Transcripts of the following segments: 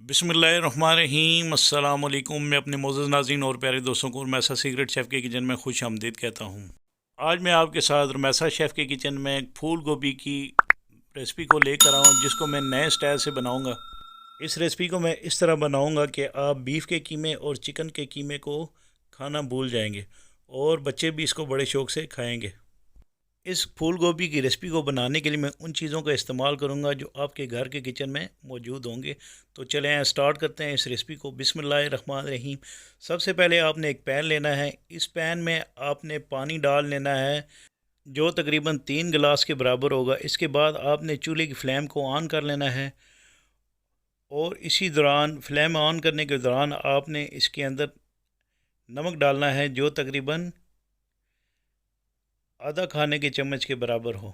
बिस्मिल्लाहिर्रहमानिर्रहीम अस्सलाम वालेकुम। मैं अपने मोअज़्ज़ज़ नाज़रीन और प्यारे दोस्तों को रमैसा सीक्रेट शेफ़ के किचन में खुश आमदीद कहता हूँ। आज मैं आपके साथ रमैसा शेफ़ के किचन में फूल गोभी की रेसिपी को लेकर आऊँ, जिसको मैं नए स्टाइल से बनाऊँगा। इस रेसिपी को मैं इस तरह बनाऊँगा कि आप बीफ के कीमे और चिकन के कीमे को खाना भूल जाएंगे और बच्चे भी इसको बड़े शौक़ से खाएँगे। इस फूल गोभी की रेसिपी को बनाने के लिए मैं उन चीज़ों का इस्तेमाल करूंगा जो आपके घर के किचन में मौजूद होंगे। तो चलें स्टार्ट करते हैं इस रेसिपी को। बिस्मिल्लाहिर्रहमानिर्रहीम। सबसे पहले आपने एक पैन लेना है। इस पैन में आपने पानी डाल लेना है जो तकरीबन 3 गिलास के बराबर होगा। इसके बाद आपने चूल्हे की फ्लेम को ऑन कर लेना है और इसी दौरान फ्लेम ऑन करने के दौरान आपने इसके अंदर नमक डालना है जो तकरीबन आधा खाने के चम्मच के बराबर हो।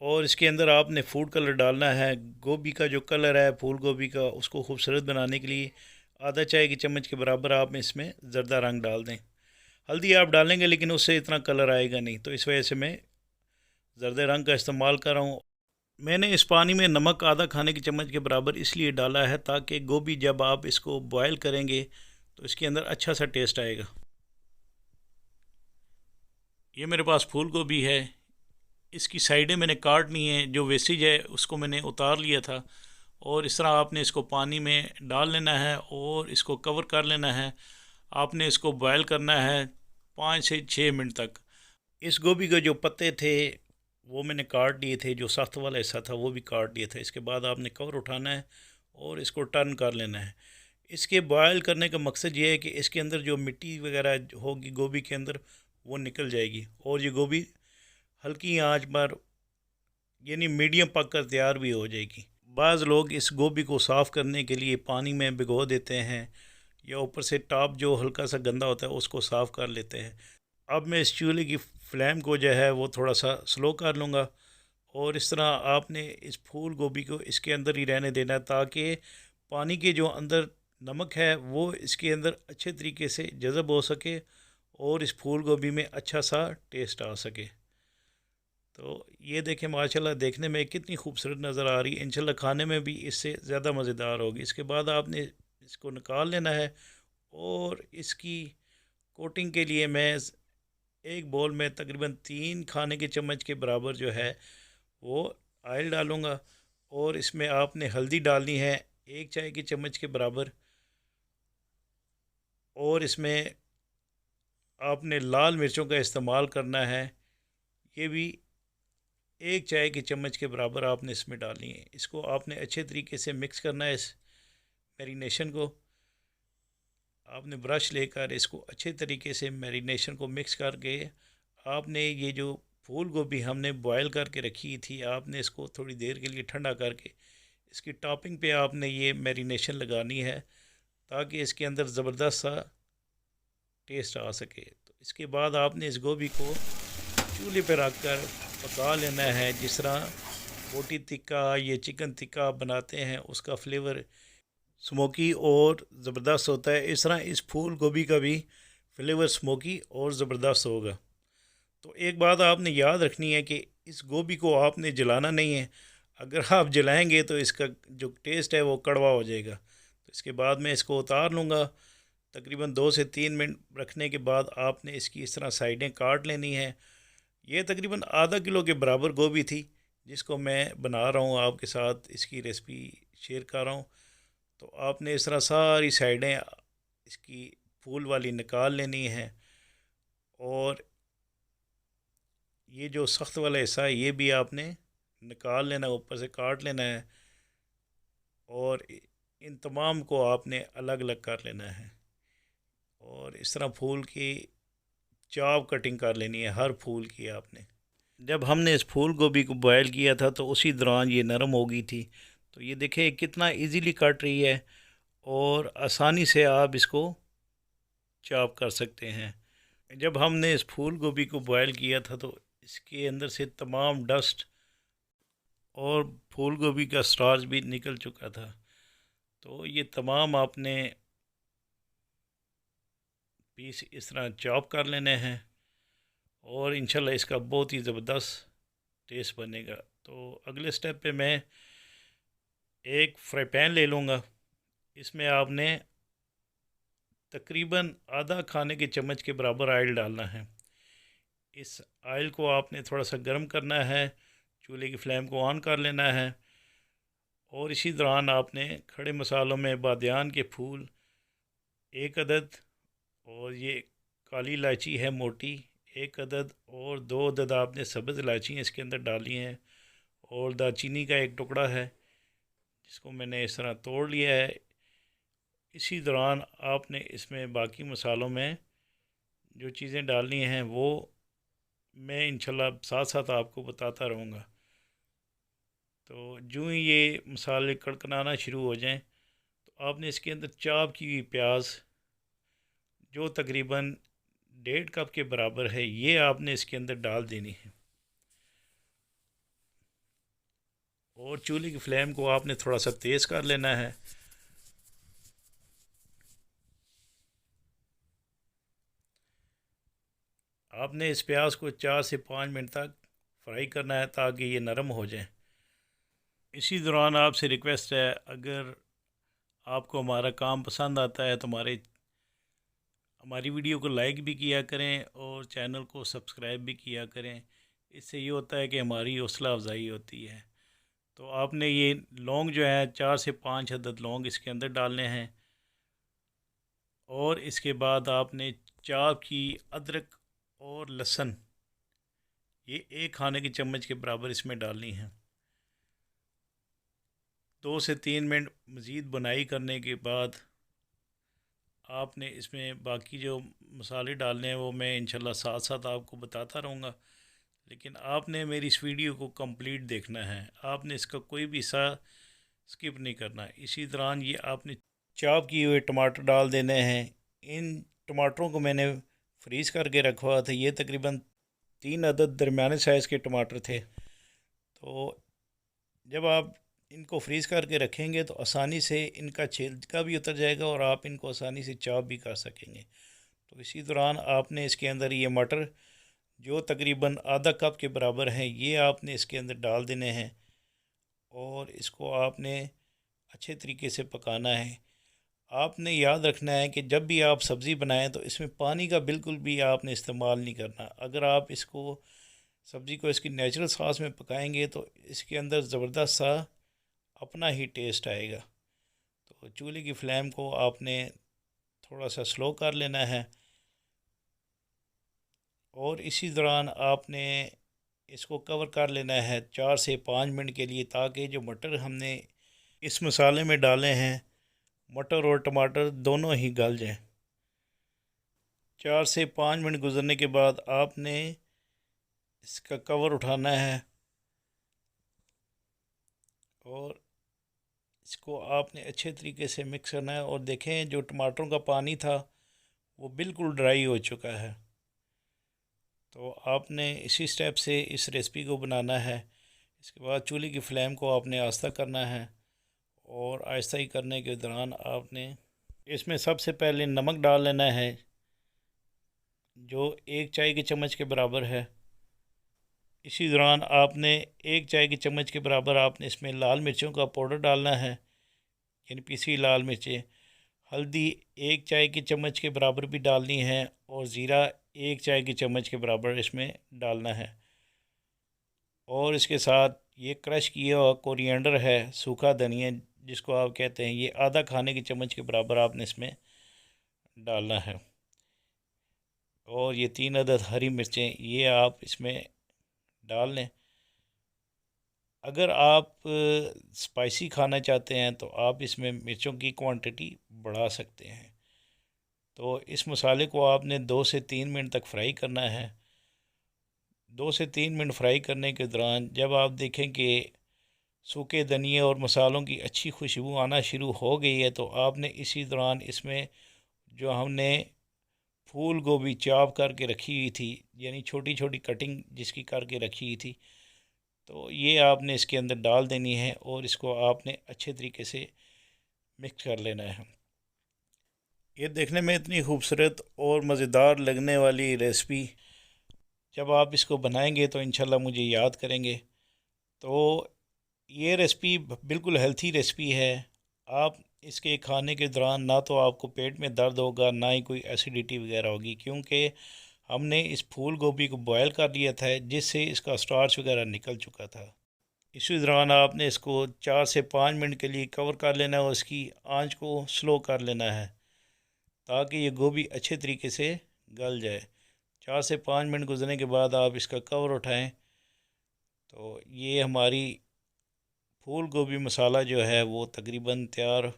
और इसके अंदर आपने फूड कलर डालना है। गोभी का जो कलर है फूल गोभी का, उसको खूबसूरत बनाने के लिए आधा चाय की चम्मच के बराबर आप इसमें ज़र्दा रंग डाल दें। हल्दी आप डालेंगे लेकिन उससे इतना कलर आएगा नहीं, तो इस वजह से मैं ज़र्दे रंग का इस्तेमाल कर रहा हूँ। मैंने इस पानी में नमक आधा खाने की चम्मच के बराबर इसलिए डाला है ताकि गोभी जब आप इसको बॉयल करेंगे तो इसके अंदर अच्छा सा टेस्ट आएगा। ये मेरे पास फूल गोभी है, इसकी साइडें मैंने काट ली हैं, जो वेस्टेज है उसको मैंने उतार लिया था। और इस तरह आपने इसको पानी में डाल लेना है और इसको कवर कर लेना है। आपने इसको बॉयल करना है 5 से 6 मिनट तक। इस गोभी के जो पत्ते थे वो मैंने काट लिए थे, जो सख्त वाला हिस्सा था वो भी काट लिया था। इसके बाद आपने कवर उठाना है और इसको टर्न कर लेना है। इसके बॉयल करने का मकसद ये है कि इसके अंदर जो मिट्टी वगैरह होगी गोभी के अंदर वो निकल जाएगी और ये गोभी हल्की आंच पर यानी मीडियम पक कर तैयार भी हो जाएगी। बाज़ लोग इस गोभी को साफ़ करने के लिए पानी में भिगो देते हैं या ऊपर से टॉप जो हल्का सा गंदा होता है उसको साफ़ कर लेते हैं। अब मैं इस चूल्हे की फ्लेम को जो है वो थोड़ा सा स्लो कर लूँगा और इस तरह आपने इस फूल गोभी को इसके अंदर ही रहने देना है ताकि पानी के जो अंदर नमक है वो इसके अंदर अच्छे तरीके से जज़ब हो सके और इस फूल गोभी में अच्छा सा टेस्ट आ सके। तो ये देखें माशाल्लाह देखने में कितनी खूबसूरत नज़र आ रही है, इंशाल्लाह खाने में भी इससे ज़्यादा मज़ेदार होगी। इसके बाद आपने इसको निकाल लेना है और इसकी कोटिंग के लिए मैं एक बोल में तकरीबन 3 खाने के चम्मच के बराबर जो है वो ऑयल डालूँगा और इसमें आपने हल्दी डालनी है 1 चाय की चम्मच के बराबर। और इसमें आपने लाल मिर्चों का इस्तेमाल करना है, ये भी 1 चाय की चम्मच के बराबर आपने इसमें डालनी है। इसको आपने अच्छे तरीके से मिक्स करना है। इस मैरिनेशन को आपने ब्रश लेकर इसको अच्छे तरीके से मैरिनेशन को मिक्स करके आपने ये जो फूल गोभी हमने बॉयल करके रखी थी आपने इसको थोड़ी देर के लिए ठंडा करके इसकी टॉपिंग पे आपने ये मैरिनेशन लगानी है ताकि इसके अंदर ज़बरदस्त सा टेस्ट आ सके। तो इसके बाद आपने इस गोभी को चूल्हे पर रख कर पका लेना है। जिस तरह बोटी टिक्का या चिकन टिक्का बनाते हैं उसका फ्लेवर स्मोकी और ज़बरदस्त होता है, इस तरह इस फूल गोभी का भी फ्लेवर स्मोकी और ज़बरदस्त होगा। तो एक बात आपने याद रखनी है कि इस गोभी को आपने जलाना नहीं है। अगर आप जलाएंगे तो इसका जो टेस्ट है वो कड़वा हो जाएगा। तो इसके बाद मैं इसको उतार लूँगा। तकरीबन 2 से 3 मिनट रखने के बाद आपने इसकी इस तरह साइडें काट लेनी है। ये तकरीबन आधा किलो के बराबर गोभी थी जिसको मैं बना रहा हूँ, आपके साथ इसकी रेसिपी शेयर कर रहा हूँ। तो आपने इस तरह सारी साइडें इसकी फूल वाली निकाल लेनी है और ये जो सख्त वाला हिस्सा है ये भी आपने निकाल लेना, ऊपर से काट लेना है और इन तमाम को आपने अलग अलग कर लेना है। और इस तरह फूल की चाप कटिंग कर लेनी है हर फूल की आपने। जब हमने इस फूल गोभी को बॉयल किया था तो उसी दौरान ये नरम हो गई थी। तो ये देखें कितना इजीली कट रही है और आसानी से आप इसको चॉप कर सकते हैं। जब हमने इस फूल गोभी को बॉयल किया था तो इसके अंदर से तमाम डस्ट और फूल गोभी का स्टार्च भी निकल चुका था। तो ये तमाम आपने पीस इस तरह चॉप कर लेने हैं और इंशाल्लाह इसका बहुत ही ज़बरदस्त टेस्ट बनेगा। तो अगले स्टेप पे मैं एक फ्राई पैन ले लूँगा। इसमें आपने तकरीबन आधा खाने के चम्मच के बराबर ऑयल डालना है। इस ऑयल को आपने थोड़ा सा गर्म करना है, चूल्हे की फ्लेम को ऑन कर लेना है। और इसी दौरान आपने खड़े मसालों में बादियान के फूल 1 अदद, और ये काली इलायची है मोटी 1 अदद, और 2 अदद आपने सब्ज़ इलायची इसके अंदर डाली हैं, और दालचीनी का एक टुकड़ा है जिसको मैंने इस तरह तोड़ लिया है। इसी दौरान आपने इसमें बाकी मसालों में जो चीज़ें डालनी हैं वो मैं इंशाल्लाह साथ साथ आपको बताता रहूँगा। तो जो ही ये मसाले कड़कनाना शुरू हो जाएं तो आपने इसके अंदर चॉप की हुई प्याज जो तकरीबन 1.5 कप के बराबर है ये आपने इसके अंदर डाल देनी है। और चूल्हे की फ्लेम को आपने थोड़ा सा तेज़ कर लेना है। आपने इस प्याज को 4 से 5 मिनट तक फ्राई करना है ताकि ये नरम हो जाए। इसी दौरान आपसे रिक्वेस्ट है, अगर आपको हमारा काम पसंद आता है तो हमारी वीडियो को लाइक भी किया करें और चैनल को सब्सक्राइब भी किया करें। इससे ये होता है कि हमारी हौसला अफजाई होती है। तो आपने ये लौंग जो है 4 से 5 अदद लौंग इसके अंदर डालने हैं। और इसके बाद आपने चॉप की अदरक और लहसुन ये 1 खाने के चम्मच के बराबर इसमें डालनी है। 2 से 3 मिनट मज़ीद बुनाई करने के बाद आपने इसमें बाकी जो मसाले डालने हैं वो मैं इंशाल्लाह साथ साथ आपको बताता रहूँगा। लेकिन आपने मेरी इस वीडियो को कंप्लीट देखना है, आपने इसका कोई भी हिस्सा स्किप नहीं करना। इसी दौरान ये आपने चॉप किए हुए टमाटर डाल देने हैं। इन टमाटरों को मैंने फ्रीज़ करके रखा हुआ था, ये तकरीबन 3 अदद दरमियाने साइज़ के टमाटर थे। तो जब आप इनको फ्रीज़ करके रखेंगे तो आसानी से इनका छिलका भी उतर जाएगा और आप इनको आसानी से चॉप भी कर सकेंगे। तो इसी दौरान आपने इसके अंदर ये मटर जो तकरीबन आधा कप के बराबर हैं ये आपने इसके अंदर डाल देने हैं और इसको आपने अच्छे तरीके से पकाना है। आपने याद रखना है कि जब भी आप सब्ज़ी बनाएं तो इसमें पानी का बिल्कुल भी आपने इस्तेमाल नहीं करना। अगर आप इसको सब्ज़ी को इसकी नेचुरल सॉस में पकाएंगे तो इसके अंदर ज़बरदस्त सा अपना ही टेस्ट आएगा। तो चूल्हे की फ्लेम को आपने थोड़ा सा स्लो कर लेना है और इसी दौरान आपने इसको कवर कर लेना है 4 से 5 मिनट के लिए, ताकि जो मटर हमने इस मसाले में डाले हैं मटर और टमाटर दोनों ही गल जाएं। 4 से 5 मिनट गुजरने के बाद आपने इसका कवर उठाना है और इसको आपने अच्छे तरीके से मिक्स करना है। और देखें जो टमाटरों का पानी था वो बिल्कुल ड्राई हो चुका है। तो आपने इसी स्टेप से इस रेसिपी को बनाना है। इसके बाद चूल्हे की फ्लेम को आपने आहिस्ता करना है और आहिस्ता ही करने के दौरान आपने इसमें सबसे पहले नमक डाल लेना है जो 1 चाय के चम्मच के बराबर है। इसी दौरान आपने 1 चाय के चम्मच के बराबर आपने इसमें लाल मिर्चों का पाउडर डालना है, यानी पीसी लाल मिर्चें। हल्दी 1 चाय के चम्मच के बराबर भी डालनी है और ज़ीरा 1 चाय के चम्मच के बराबर इसमें डालना है। और इसके साथ ये क्रश किया हुआ कोरिएंडर है, सूखा धनिया जिसको आप कहते हैं, ये आधा खाने के चम्मच के बराबर आपने इसमें डालना है। और ये 3 अदद हरी मिर्चें ये आप इसमें डाल लें। अगर आप स्पाइसी खाना चाहते हैं तो आप इसमें मिर्चों की क्वांटिटी बढ़ा सकते हैं। तो इस मसाले को आपने 2 से 3 मिनट तक फ्राई करना है। 2 से 3 मिनट फ्राई करने के दौरान जब आप देखें कि सूखे धनिए और मसालों की अच्छी खुशबू आना शुरू हो गई है तो आपने इसी दौरान इसमें जो हमने फूल गोभी चॉप करके रखी हुई थी, यानी छोटी छोटी कटिंग जिसकी करके रखी हुई थी, तो ये आपने इसके अंदर डाल देनी है और इसको आपने अच्छे तरीके से मिक्स कर लेना है। ये देखने में इतनी खूबसूरत और मज़ेदार लगने वाली रेसिपी जब आप इसको बनाएंगे तो इंशाल्लाह मुझे याद करेंगे। तो ये रेसिपी बिल्कुल हेल्थी रेसिपी है। आप इसके खाने के दौरान ना तो आपको पेट में दर्द होगा, ना ही कोई एसिडिटी वगैरह होगी, क्योंकि हमने इस फूल गोभी को बॉयल कर लिया था, जिससे इसका स्टार्च वगैरह निकल चुका था। इसी दौरान आपने इसको 4 से 5 मिनट के लिए कवर कर लेना है और इसकी आंच को स्लो कर लेना है, ताकि ये गोभी अच्छे तरीके से गल जाए। 4 से 5 मिनट गुजरने के बाद आप इसका कवर उठाएं तो ये हमारी फूल गोभी मसाला जो है वो तकरीबन तैयार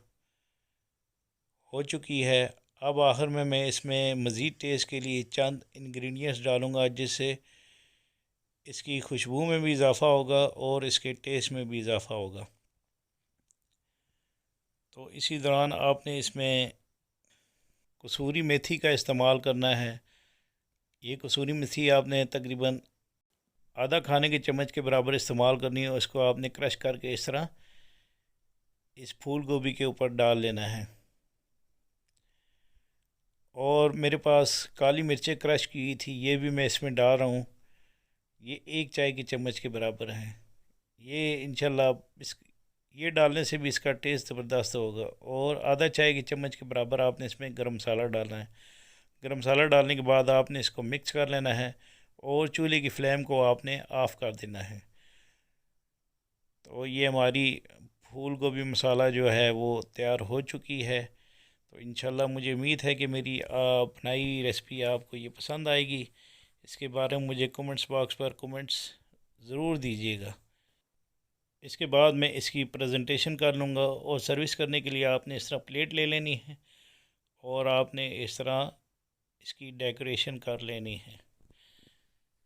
हो चुकी है। अब आखिर में मैं इसमें मज़ीद टेस्ट के लिए चंद इंग्रेडिएंट्स डालूँगा, जिससे इसकी खुशबू में भी इजाफ़ा होगा और इसके टेस्ट में भी इजाफ़ा होगा। तो इसी दौरान आपने इसमें कसूरी मेथी का इस्तेमाल करना है। ये कसूरी मेथी आपने तकरीबन आधा खाने के चम्मच के बराबर इस्तेमाल करनी है, और इसको आपने क्रश करके इस तरह इस फूल गोभी के ऊपर डाल लेना है। और मेरे पास काली मिर्चें क्रश की थी, ये भी मैं इसमें डाल रहा हूँ। ये 1 चाय की चम्मच के बराबर है। ये इंशाल्लाह इस ये डालने से भी इसका टेस्ट ज़बरदस्त होगा। और आधा चाय की चम्मच के बराबर आपने इसमें गरम मसाला डालना है। गरम मसाला डालने के बाद आपने इसको मिक्स कर लेना है और चूल्हे की फ्लेम को आपने ऑफ़ कर देना है। तो ये हमारी फूल गोभी मसाला जो है वो तैयार हो चुकी है। तो इंशाल्लाह मुझे उम्मीद है कि मेरी बनाई रेसिपी आपको ये पसंद आएगी। इसके बारे में मुझे कमेंट्स बॉक्स पर कमेंट्स ज़रूर दीजिएगा। इसके बाद मैं इसकी प्रेजेंटेशन कर लूँगा, और सर्विस करने के लिए आपने इस तरह प्लेट ले लेनी है और आपने इस तरह इसकी डेकोरेशन कर लेनी है।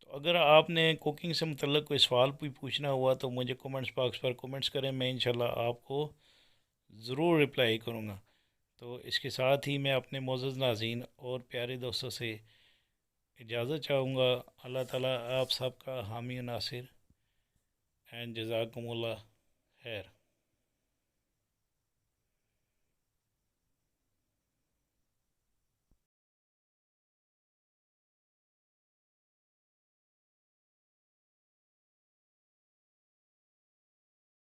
तो अगर आपने कुकिंग से मतलब कोई सवाल भी पूछना हुआ तो मुझे कमेंट्स बॉक्स पर कमेंट्स करें, मैं इंशाल्लाह आपको ज़रूर रिप्लाई करूँगा। तो इसके साथ ही मैं अपने मोअज़्ज़ज़ नाज़रीन और प्यारे दोस्तों से इजाज़त चाहूँगा। अल्लाह ताला आप सबका हामी नासिर एंड जज़ाकुमुल्लाह खैर।